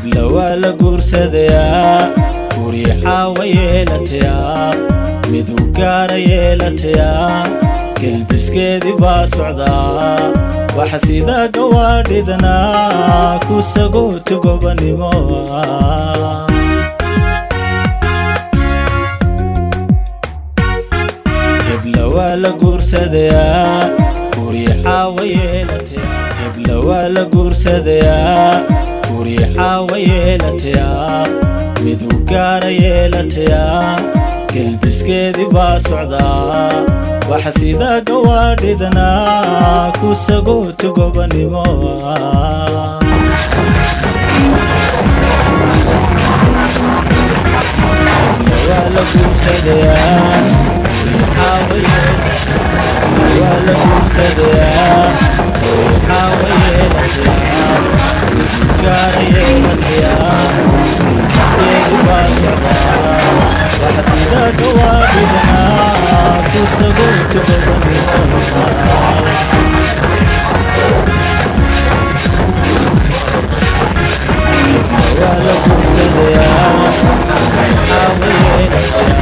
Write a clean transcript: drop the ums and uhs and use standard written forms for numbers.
hebla waa la guursadayaa guriixa way yeelatayaa miduu gaara yeelatayaa gelbiskeedii baa socdaa waxa sida gawaadhidana ku sagooti gobanimo hebla waa la guursadayaa guriixa way yeelatayaa hebla waa la guursadayaa guriixa way yeelatayaa miduu gaara yeelatayaa gelbiskeedii baa socdaa waxa sida gawaadhidana ku sagooti gobanimo waa la guursadayaa guriixa way waa la guursadayaa guriixa way yeelatayaa miduu gaara yeelatayaa gelbiskeedii baa socdaa waxa sida gawaadhidana ku sagooti gobanimo waa la guursadayaa guriixa way yeelatayaa